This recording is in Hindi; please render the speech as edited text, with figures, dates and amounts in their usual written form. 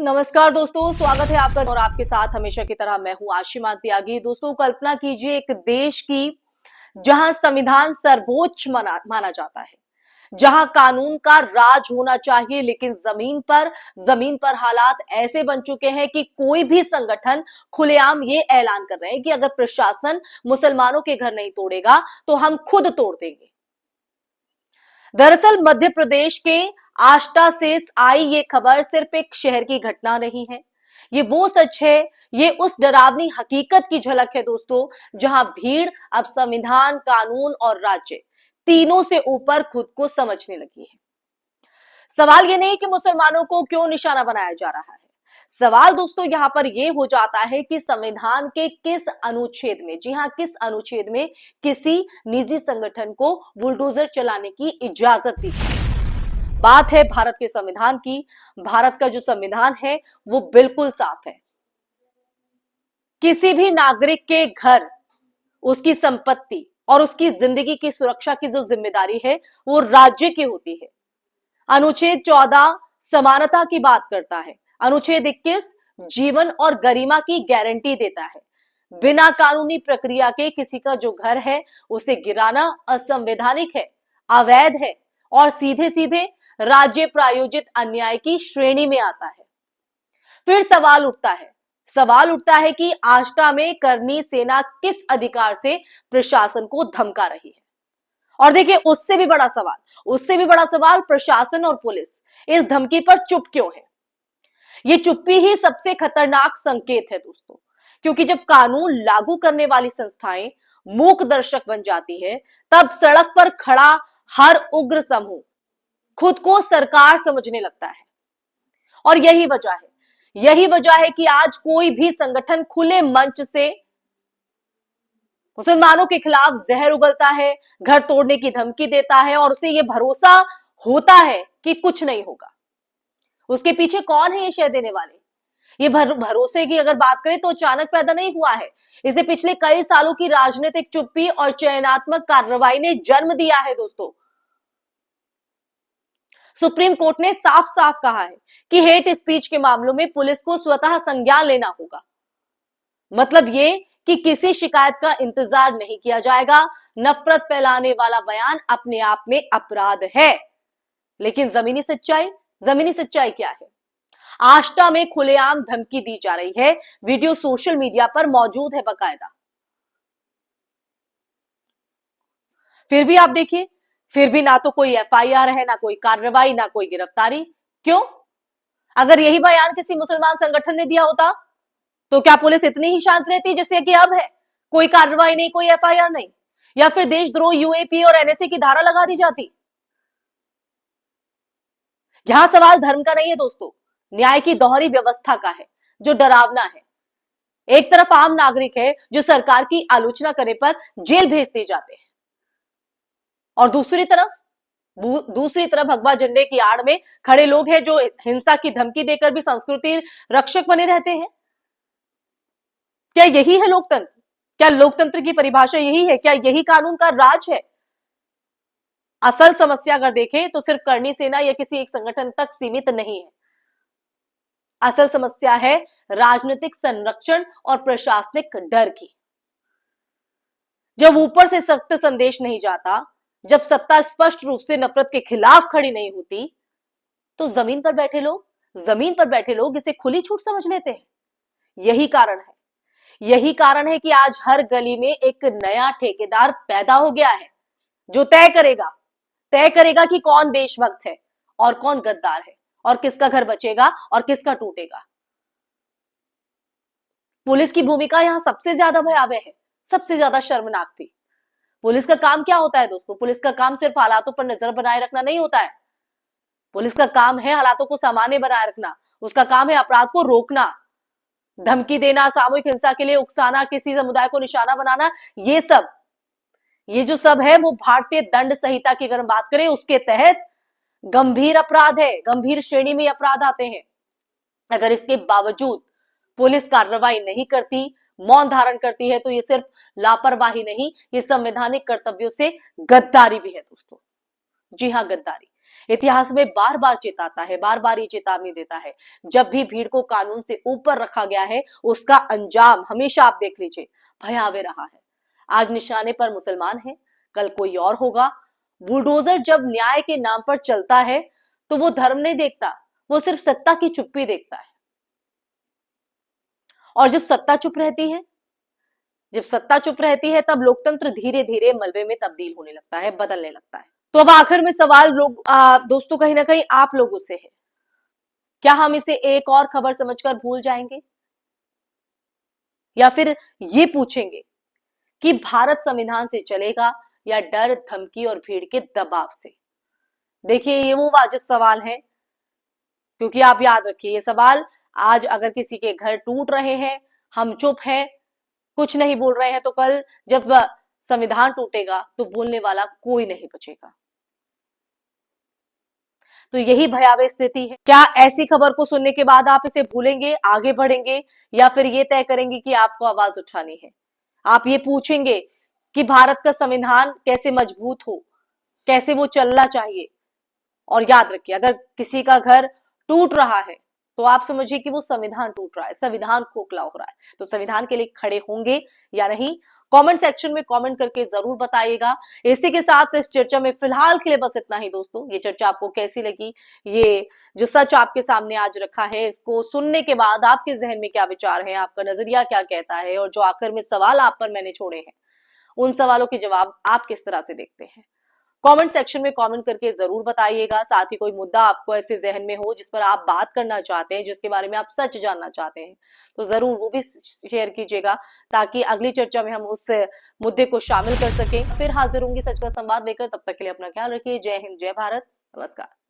नमस्कार दोस्तों, स्वागत है आपका और आपके साथ हमेशा की तरह मैं हूं आशिमा त्यागी। दोस्तों, कल्पना कीजिए एक देश की जहां संविधान सर्वोच्च माना जाता है, जहां कानून का राज होना चाहिए, लेकिन जमीन पर हालात ऐसे बन चुके हैं कि कोई भी संगठन खुलेआम ये ऐलान कर रहे हैं कि अगर प्रशासन मुसलमानों के घर नहीं तोड़ेगा तो हम खुद तोड़ देंगे। दरअसल मध्य प्रदेश के आष्टा से आई ये खबर सिर्फ एक शहर की घटना नहीं है, ये वो सच है, ये उस डरावनी हकीकत की झलक है दोस्तों, जहां भीड़ अब संविधान, कानून और राज्य तीनों से ऊपर खुद को समझने लगी है। सवाल ये नहीं कि मुसलमानों को क्यों निशाना बनाया जा रहा है, सवाल दोस्तों यहां पर यह हो जाता है कि संविधान के किस अनुच्छेद में, जी हां, किस अनुच्छेद में किसी निजी संगठन को बुलडोजर चलाने की इजाजत दी। बात है भारत के संविधान की। भारत का जो संविधान है वो बिल्कुल साफ है। किसी भी नागरिक के घर, उसकी संपत्ति और उसकी जिंदगी की सुरक्षा की जो जिम्मेदारी है वो राज्य की होती है। अनुच्छेद 14 समानता की बात करता है। अनुच्छेद 21 जीवन और गरिमा की गारंटी देता है। बिना कानूनी प्रक्रिया के किसी का जो घर है उसे गिराना असंवैधानिक है, अवैध है और सीधे सीधे राज्य प्रायोजित अन्याय की श्रेणी में आता है। फिर सवाल उठता है कि आष्टा में करनी सेना किस अधिकार से प्रशासन को धमका रही है। और देखिए, उससे भी बड़ा सवाल प्रशासन और पुलिस इस धमकी पर चुप क्यों है। ये चुप्पी ही सबसे खतरनाक संकेत है दोस्तों, क्योंकि जब कानून लागू करने वाली संस्थाएं मूक दर्शक बन जाती है, तब सड़क पर खड़ा हर उग्र समूह खुद को सरकार समझने लगता है। और यही वजह है कि आज कोई भी संगठन खुले मंच से मुसलमानों के खिलाफ जहर उगलता है, घर तोड़ने की धमकी देता है और उसे यह भरोसा होता है कि कुछ नहीं होगा। उसके पीछे कौन है ये शय देने वाले? ये भरोसे की अगर बात करें तो अचानक पैदा नहीं हुआ है, इसे पिछले कई सालों की राजनीतिक चुप्पी और चयनात्मक कार्रवाई ने जन्म दिया है दोस्तों। सुप्रीम कोर्ट ने साफ साफ कहा है कि हेट स्पीच के मामलों में पुलिस को स्वतः संज्ञान लेना होगा। मतलब ये कि किसी शिकायत का इंतजार नहीं किया जाएगा। नफरत फैलाने वाला बयान अपने आप में अपराध है। लेकिन जमीनी सच्चाई क्या है? आष्टा में खुलेआम धमकी दी जा रही है, वीडियो सोशल मीडिया पर मौजूद है बकायदा। फिर भी आप देखिए, फिर भी ना तो कोई एफआईआर है, ना कोई कार्रवाई, ना कोई गिरफ्तारी। क्यों? अगर यही बयान किसी मुसलमान संगठन ने दिया होता तो क्या पुलिस इतनी ही शांत रहती जैसे कि अब है? कोई कार्रवाई नहीं, कोई एफआईआर नहीं, या फिर देशद्रोह, यूएपी और एनएसए की धारा लगा दी जाती। यहां सवाल धर्म का नहीं है दोस्तों, न्याय की दोहरी व्यवस्था का है, जो डरावना है। एक तरफ आम नागरिक है जो सरकार की आलोचना करने पर जेल भेज दिए जाते हैं, और दूसरी तरफ भगवा झंडे की आड़ में खड़े लोग हैं जो हिंसा की धमकी देकर भी संस्कृति रक्षक बने रहते हैं। क्या यही है लोकतंत्र? क्या लोकतंत्र की परिभाषा यही है? क्या यही कानून का राज है? असल समस्या अगर देखें तो सिर्फ करनी सेना या किसी एक संगठन तक सीमित नहीं है। असल समस्या है राजनीतिक संरक्षण और प्रशासनिक डर की। जब ऊपर से सख्त संदेश नहीं जाता, जब सत्ता स्पष्ट रूप से नफरत के खिलाफ खड़ी नहीं होती, तो जमीन पर बैठे लोग इसे खुली छूट समझ लेते हैं। यही कारण है कि आज हर गली में एक नया ठेकेदार पैदा हो गया है, जो तय करेगा कि कौन देशभक्त है और कौन गद्दार है, और किसका घर बचेगा और किसका टूटेगा। पुलिस की भूमिका यहां सबसे ज्यादा भयावह है, सबसे ज्यादा शर्मनाक भी। पुलिस का काम क्या होता है दोस्तों? पुलिस का काम सिर्फ हालातों पर नजर बनाए रखना नहीं होता है। पुलिस का काम है हालातों को सामान्य बनाए रखना। उसका काम है अपराध को रोकना, धमकी देना, सामूहिक हिंसा के लिए उकसाना, किसी समुदाय को निशाना बनाना। ये जो सब है वो भारतीय दंड संहिता की अगर हम बात करें उसके तहत गंभीर अपराध है, गंभीर श्रेणी में अपराध आते हैं। अगर इसके बावजूद पुलिस कार्रवाई नहीं करती, मौन धारण करती है, तो ये सिर्फ लापरवाही नहीं, ये संवैधानिक कर्तव्यों से गद्दारी भी है दोस्तों। जी हां, गद्दारी। इतिहास में बार बार चेताता है, बार बार ये चेतावनी देता है, जब भी भीड़ को कानून से ऊपर रखा गया है उसका अंजाम हमेशा आप देख लीजिए भयावह रहा है। आज निशाने पर मुसलमान है, कल कोई और होगा। बुलडोजर जब न्याय के नाम पर चलता है तो वो धर्म नहीं देखता, वो सिर्फ सत्ता की चुप्पी देखता है। और जब सत्ता चुप रहती है, जब सत्ता चुप रहती है तब लोकतंत्र धीरे धीरे मलबे में तब्दील होने लगता है, बदलने लगता है। तो अब आखिर में सवाल लोग दोस्तों कहीं ना कहीं आप लोगों से है, क्या हम इसे एक और खबर समझकर भूल जाएंगे या फिर ये पूछेंगे कि भारत संविधान से चलेगा या डर, धमकी और भीड़ के दबाव से? देखिए ये वो वाजिब सवाल है, क्योंकि आप याद रखिए ये सवाल आज अगर किसी के घर टूट रहे हैं, हम चुप हैं, कुछ नहीं बोल रहे हैं, तो कल जब संविधान टूटेगा तो बोलने वाला कोई नहीं बचेगा। तो यही भयावह स्थिति है। क्या ऐसी खबर को सुनने के बाद आप इसे भूलेंगे, आगे बढ़ेंगे, या फिर ये तय करेंगे कि आपको आवाज उठानी है? आप ये पूछेंगे कि भारत का संविधान कैसे मजबूत हो, कैसे वो चलना चाहिए? और याद रखिए अगर किसी का घर टूट रहा है तो आप समझिए कि वो संविधान टूट रहा है, संविधान खोखला हो रहा है। तो संविधान के लिए खड़े होंगे या नहीं? कमेंट सेक्शन में कमेंट करके जरूर बताइएगा। इसी के साथ इस चर्चा में फिलहाल के लिए बस इतना ही दोस्तों। ये चर्चा आपको कैसी लगी, ये जो सच आपके सामने आज रखा है, इसको सुनने के बाद आपके जहन में क्या विचार है, आपका नजरिया क्या कहता है, और जो आखिर में सवाल आप पर मैंने छोड़े हैं उन सवालों के जवाब आप किस तरह से देखते हैं? कमेंट सेक्शन में कमेंट करके जरूर बताइएगा। साथ ही कोई मुद्दा आपको ऐसे जहन में हो जिस पर आप बात करना चाहते हैं, जिसके बारे में आप सच जानना चाहते हैं, तो जरूर वो भी शेयर कीजिएगा, ताकि अगली चर्चा में हम उस मुद्दे को शामिल कर सकें। फिर हाजिर होंगी सच का संवाद लेकर, तब तक के लिए अपना ख्याल रखिए। जय हिंद, जय भारत, नमस्कार।